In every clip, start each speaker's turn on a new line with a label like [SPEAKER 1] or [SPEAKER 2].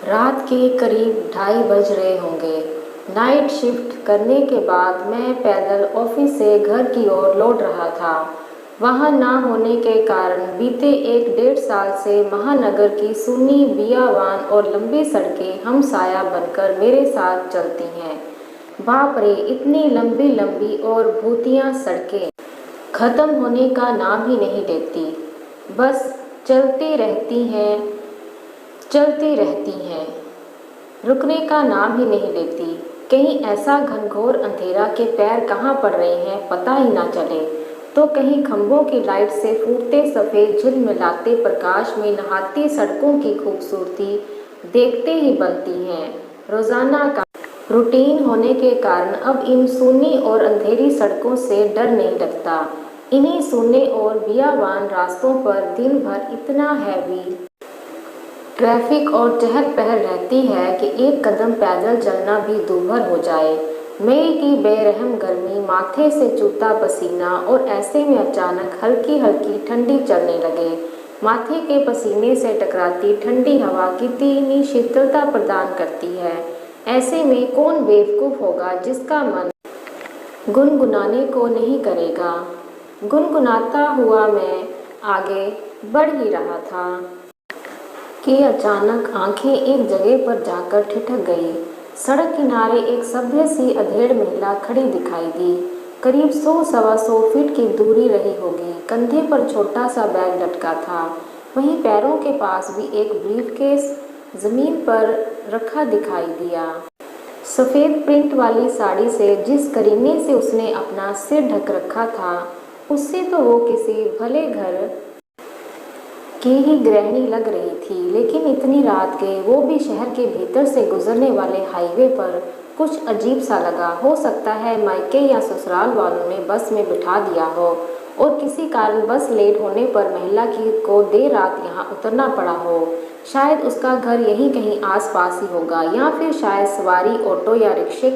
[SPEAKER 1] रात के करीब 2:30 बज रहे होंगे। नाइट शिफ्ट करने के बाद मैं पैदल ऑफिस से घर की ओर लौट रहा था। वाहन ना होने के कारण बीते 1 डेढ़ साल से महानगर की सुन्नी बियाबान और लंबी सड़कें हमसाया बनकर मेरे साथ चलती हैं। बाप रे, इतनी लंबी लंबी और भूतिया सड़कें खत्म होने का नाम ही नहीं लेती। बस चलती रहती हैं, चलती रहती हैं, रुकने का नाम ही नहीं लेती। कहीं ऐसा घनघोर अंधेरा के पैर कहाँ पड़ रहे हैं पता ही ना चले, तो कहीं खंभों की लाइट से फूटते सफ़ेद झिलमिलाते प्रकाश में नहाती सड़कों की खूबसूरती देखते ही बनती हैं। रोज़ाना का रूटीन होने के कारण अब इन सूनी और अंधेरी सड़कों से डर नहीं लगता। इन्हीं सूने और बियाबान रास्तों पर दिन भर इतना हैवी ट्रैफिक और चहल पहल रहती है कि एक कदम पैदल चलना भी दूभर हो जाए। मई की बेरहम गर्मी, माथे से चूता पसीना और ऐसे में अचानक हल्की हल्की ठंडी चलने लगे। माथे के पसीने से टकराती ठंडी हवा कितनी शीतलता प्रदान करती है। ऐसे में कौन बेवकूफ़ होगा जिसका मन गुनगुनाने को नहीं करेगा। गुनगुनाता हुआ मैं आगे बढ़ ही रहा था कि अचानक आंखें एक जगह पर जाकर ठिठक गई। सड़क किनारे एक सभ्य सी अधेड़ महिला खड़ी दिखाई दी। करीब 100-125 फीट की दूरी रही होगी। कंधे पर छोटा सा बैग लटका था, वहीं पैरों के पास भी एक ब्रीफकेस जमीन पर रखा दिखाई दिया। सफ़ेद प्रिंट वाली साड़ी से जिस करीने से उसने अपना सिर ढक रखा था, उससे तो वो किसी भले घर की ही गृहिणी लग रही थी। लेकिन इतनी रात के, वो भी शहर के भीतर से गुजरने वाले हाईवे पर, कुछ अजीब सा लगा। हो सकता है मायके या ससुराल वालों ने बस में बिठा दिया हो और किसी कारण बस लेट होने पर महिला को देर रात यहाँ उतरना पड़ा हो। शायद उसका घर यहीं कहीं आसपास ही होगा, या फिर शायद सवारी ऑटो या रिक्शे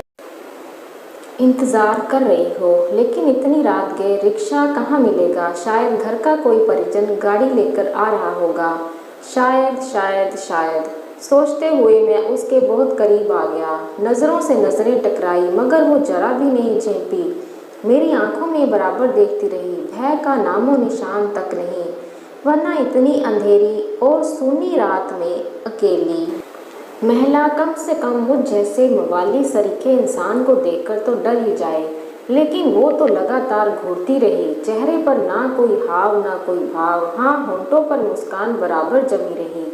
[SPEAKER 1] इंतज़ार कर रही हो। लेकिन इतनी रात के रिक्शा कहाँ मिलेगा? शायद घर का कोई परिजन गाड़ी लेकर आ रहा होगा। शायद शायद शायद सोचते हुए मैं उसके बहुत करीब आ गया। नज़रों से नज़रें टकराई, मगर वो जरा भी नहीं झेंपी। मेरी आंखों में बराबर देखती रही, भय का नामो निशान तक नहीं। वरना इतनी अंधेरी और सूनी रात में अकेली महिला कम से कम मुझ जैसे मवाली सरीखे इंसान को देखकर तो डर ही जाए। लेकिन वो तो लगातार घूरती रही, चेहरे पर ना कोई हाव ना कोई भाव। हाँ, होंठों पर मुस्कान बराबर जमी रही।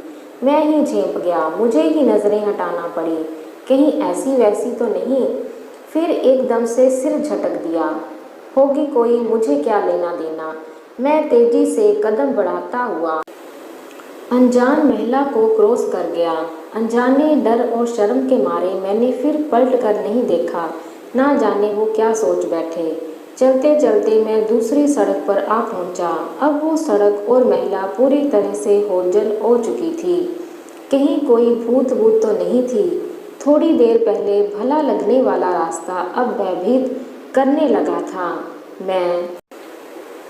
[SPEAKER 1] मैं ही झेंप गया, मुझे ही नज़रें हटाना पड़ी, कहीं ऐसी वैसी तो नहीं। फिर एकदम से सिर झटक दिया। होगी कोई, मुझे क्या लेना देना। मैं तेजी से कदम बढ़ाता हुआ अनजान महिला को क्रॉस कर गया। अनजाने डर और शर्म के मारे मैंने फिर पलट कर नहीं देखा। ना जाने वो क्या सोच बैठे। चलते चलते मैं दूसरी सड़क पर आ पहुंचा। अब वो सड़क और महिला पूरी तरह से ओझल हो चुकी थी। कहीं कोई भूत भूत तो नहीं थी। थोड़ी देर पहले भला लगने वाला रास्ता अब भयभीत करने लगा था। मैं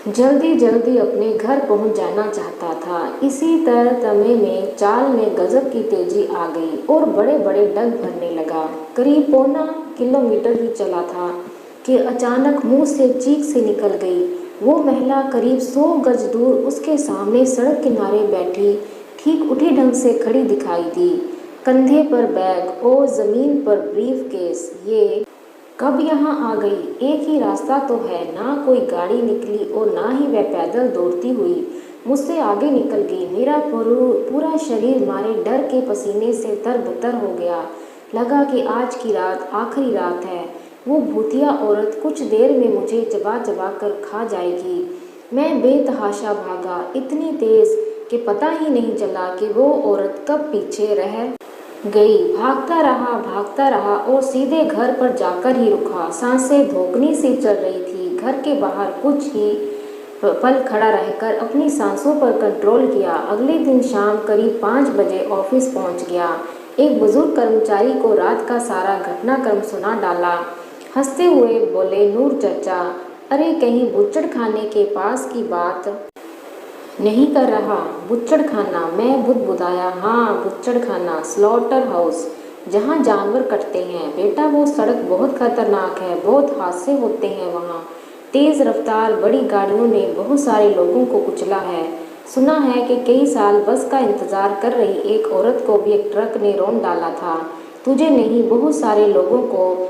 [SPEAKER 1] जल्दी जल्दी अपने घर पहुंच जाना चाहता था। इसी तरतमे में चाल में गजब की तेजी आ गई और बड़े बड़े डग भरने लगा। करीब 1.25 किलोमीटर ही चला था कि अचानक मुंह से चीख से निकल गई। वो महिला करीब 100 गज दूर उसके सामने सड़क किनारे बैठी ठीक उठी ढंग से खड़ी दिखाई दी। कंधे पर बैग और ज़मीन पर ब्रीफकेस। ये कब यहाँ आ गई? एक ही रास्ता तो है, ना कोई गाड़ी निकली और ना ही वह पैदल दौड़ती हुई मुझसे आगे निकल गई। मेरा पूरा शरीर मारे डर के पसीने से तरबतर हो गया। लगा कि आज की रात आखिरी रात है। वो भूतिया औरत कुछ देर में मुझे चबा चबा कर खा जाएगी। मैं बेतहाशा भागा, इतनी तेज़ कि पता ही नहीं चला कि वो औरत कब पीछे रह गई। भागता रहा और सीधे घर पर जाकर ही रुका। सांसें धोखनी सी चल रही थी। घर के बाहर कुछ ही पल खड़ा रहकर अपनी सांसों पर कंट्रोल किया। अगले दिन शाम करीब 5 बजे ऑफिस पहुंच गया। एक बुजुर्ग कर्मचारी को रात का सारा घटनाक्रम सुना डाला। हंसते हुए बोले, नूर चचा, अरे कहीं बुच्चड़ खाने के पास की बात नहीं कर रहा। बुच्चड़खाना, मैं बुदबुदाया। हाँ, बुच्चड़खाना, स्लॉटर हाउस, जहाँ जानवर कटते हैं। बेटा, वो सड़क बहुत खतरनाक है, बहुत हादसे होते हैं वहाँ। तेज़ रफ्तार बड़ी गाड़ियों ने बहुत सारे लोगों को कुचला है। सुना है कि कई साल बस का इंतज़ार कर रही एक औरत को भी एक ट्रक ने रौंद डाला था। तुझे नहीं, बहुत सारे लोगों को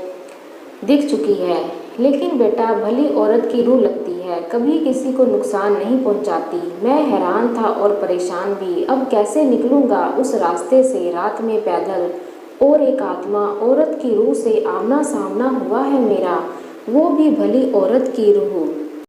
[SPEAKER 1] दिख चुकी है। लेकिन बेटा, भली औरत की रूह लगती है, कभी किसी को नुकसान नहीं पहुंचाती। मैं हैरान था और परेशान भी। अब कैसे निकलूंगा उस रास्ते से रात में पैदल? और एक आत्मा, औरत की रूह से आमना सामना हुआ है मेरा, वो भी भली औरत की रूह।